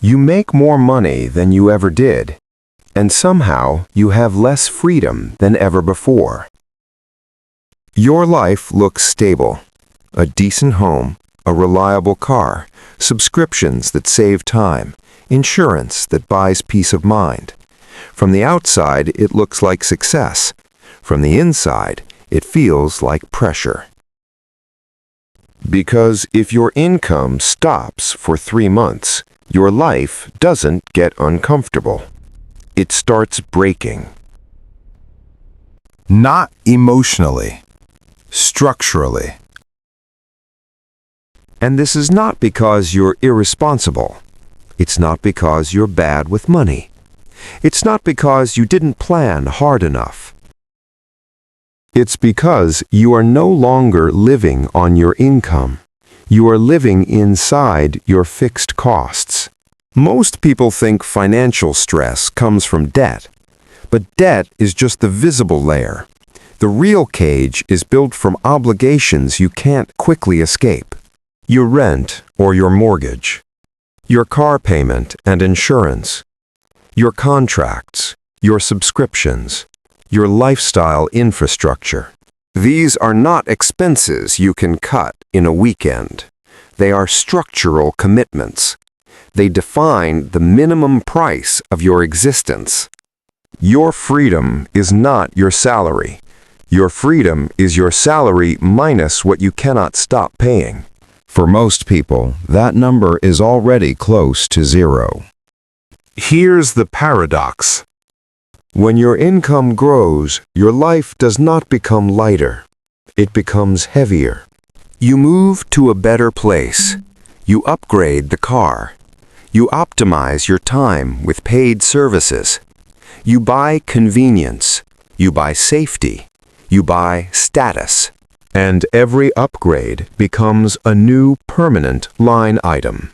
You make more money than you ever did, and somehow you have less freedom than ever before. Your life looks stable. A decent home, a reliable car, subscriptions that save time, insurance that buys peace of mind. From the outside, it looks like success. From the inside, it feels like pressure. Because if your income stops for 3 months, your life doesn't get uncomfortable. It starts breaking. Not emotionally, structurally. And this is not because you're irresponsible. It's not because you're bad with money. It's not because you didn't plan hard enough. It's because you are no longer living on your income. You are living inside your fixed costs. Most people think financial stress comes from debt, but debt is just the visible layer. The real cage is built from obligations you can't quickly escape. Your rent or your mortgage, your car payment and insurance, your contracts, your subscriptions, your lifestyle infrastructure. These are not expenses you can cut in a weekend. They are structural commitments. They define the minimum price of your existence. Your freedom is not your salary. Your freedom is your salary minus what you cannot stop paying. For most people, that number is already close to zero. Here's the paradox. When your income grows, your life does not become lighter. It becomes heavier. You move to a better place. You upgrade the car. You optimize your time with paid services. You buy convenience. You buy safety. You buy status. And every upgrade becomes a new permanent line item.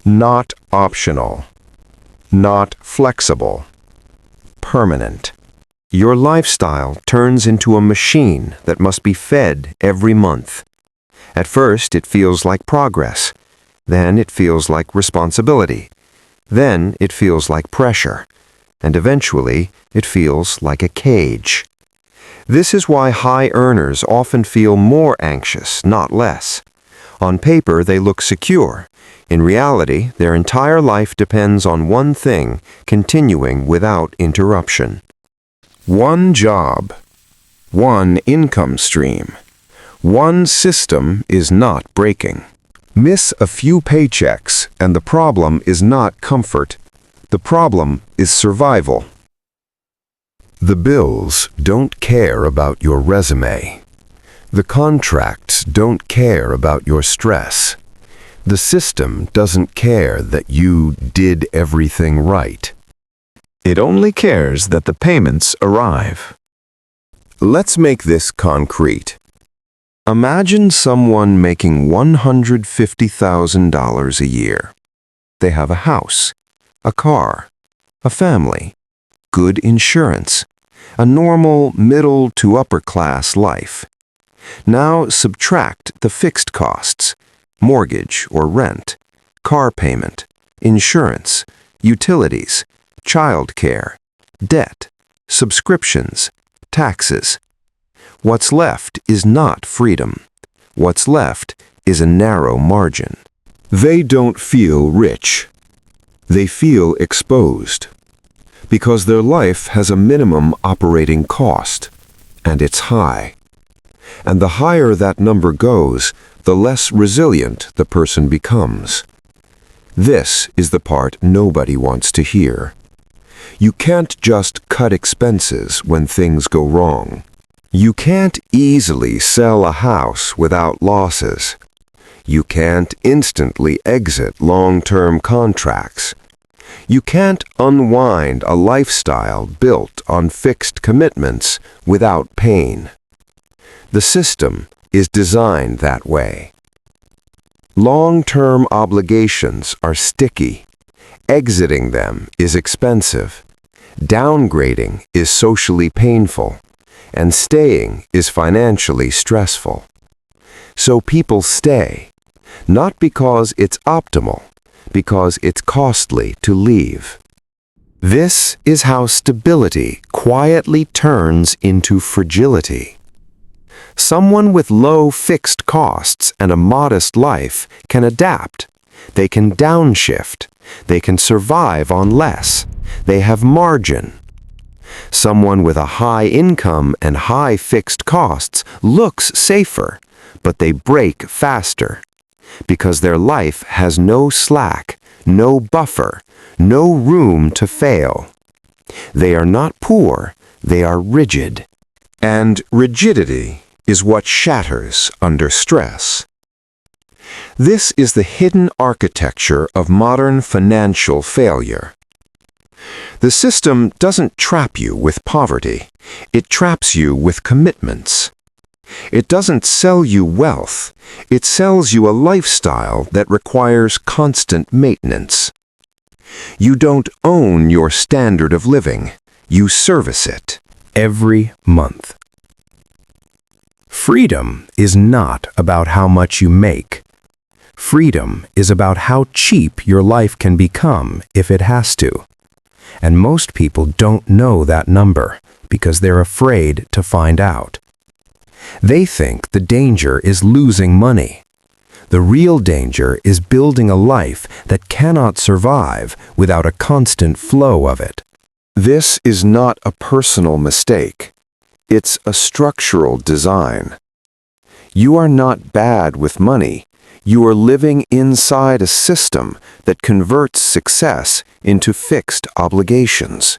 Not optional. Not flexible. Permanent. Your lifestyle turns into a machine that must be fed every month. At first, it feels like progress. Then it feels like responsibility. Then it feels like pressure. And eventually, it feels like a cage. This is why high earners often feel more anxious, not less. On paper, they look secure. In reality, their entire life depends on one thing continuing without interruption. One job, one income stream, one system is not breaking. Miss a few paychecks, and the problem is not comfort. The problem is survival. The bills don't care about your resume. The contracts don't care about your stress. The system doesn't care that you did everything right. It only cares that the payments arrive. Let's make this concrete. Imagine someone making $150,000 a year. They have a house, a car, a family, good insurance, a normal middle to upper class life. Now subtract the fixed costs, mortgage or rent, car payment, insurance, utilities, childcare, debt, subscriptions, taxes. What's left is not freedom. What's left is a narrow margin. They don't feel rich. They feel exposed. Because their life has a minimum operating cost, and it's high. And the higher that number goes, the less resilient the person becomes. This is the part nobody wants to hear. You can't just cut expenses when things go wrong. You can't easily sell a house without losses. You can't instantly exit long-term contracts. You can't unwind a lifestyle built on fixed commitments without pain. The system is designed that way. Long-term obligations are sticky. Exiting them is expensive. Downgrading is socially painful. And staying is financially stressful. So people stay, not because it's optimal, because it's costly to leave. This is how stability quietly turns into fragility. Someone with low fixed costs and a modest life can adapt. They can downshift. They can survive on less. They have margin. Someone with a high income and high fixed costs looks safer, but they break faster because their life has no slack, no buffer, no room to fail. They are not poor, they are rigid. And rigidity is what shatters under stress. This is the hidden architecture of modern financial failure. The system doesn't trap you with poverty. It traps you with commitments. It doesn't sell you wealth. It sells you a lifestyle that requires constant maintenance. You don't own your standard of living. You service it every month. Freedom is not about how much you make. Freedom is about how cheap your life can become if it has to. And most people don't know that number because they're afraid to find out. They think the danger is losing money. The real danger is building a life that cannot survive without a constant flow of it. This is not a personal mistake. It's a structural design. You are not bad with money. You are living inside a system that converts success into fixed obligations.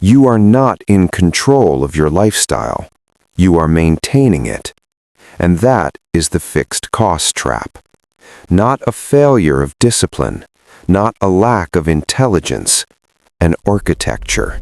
You are not in control of your lifestyle. You are maintaining it. And that is the fixed cost trap. Not a failure of discipline, not a lack of intelligence, an architecture.